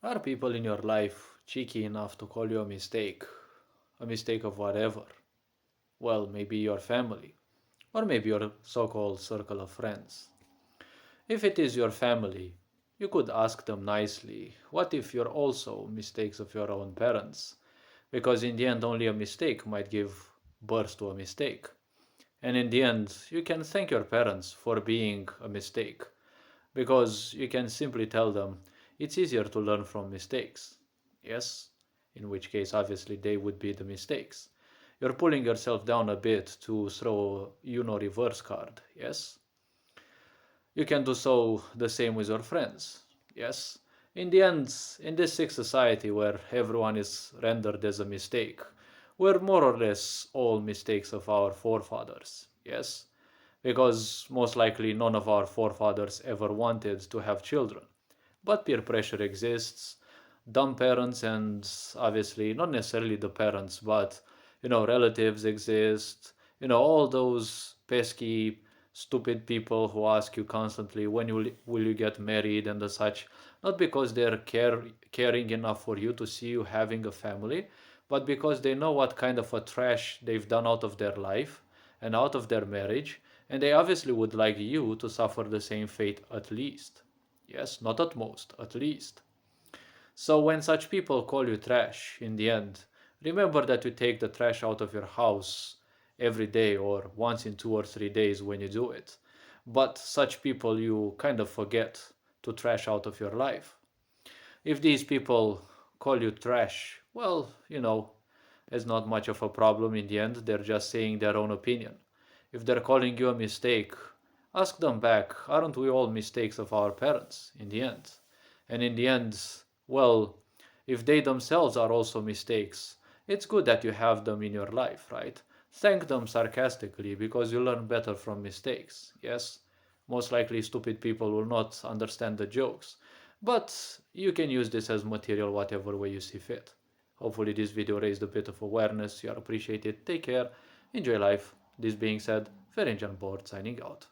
Are people in your life cheeky enough to call you a mistake of whatever? Well, maybe your family, or maybe your so called circle of friends. If it is your family, you could ask them nicely, what if you're also mistakes of your own parents? Because in the end, only a mistake might give birth to a mistake. And in the end, you can thank your parents for being a mistake, because you can simply tell them it's easier to learn from mistakes. Yes, in which case, obviously, they would be the mistakes. You're pulling yourself down a bit to throw reverse card. Yes, you can do so the same with your friends. Yes, in the end, in this sick society where everyone is rendered as a mistake, we're more or less all mistakes of our forefathers. Yes, because most likely none of our forefathers ever wanted to have children. But peer pressure exists, dumb parents, and obviously not necessarily the parents, but relatives exist, all those pesky, stupid people who ask you constantly when will you get married and the such, not because they're caring enough for you to see you having a family, but because they know what kind of a trash they've done out of their life and out of their marriage, and they obviously would like you to suffer the same fate at least. Yes, not at most, at least. So when such people call you trash, in the end, remember that you take the trash out of your house every day or once in 2 or 3 days when you do it. But such people you kind of forget to trash out of your life. If these people call you trash, well, it's not much of a problem in the end. They're just saying their own opinion. If they're calling you a mistake, ask them back. Aren't we all mistakes of our parents in the end? And in the end, well, if they themselves are also mistakes, it's good that you have them in your life, right? Thank them sarcastically because you learn better from mistakes. Yes, most likely stupid people will not understand the jokes, but you can use this as material whatever way you see fit. Hopefully this video raised a bit of awareness. You are appreciated. Take care. Enjoy life. This being said, Ferenc Board signing out.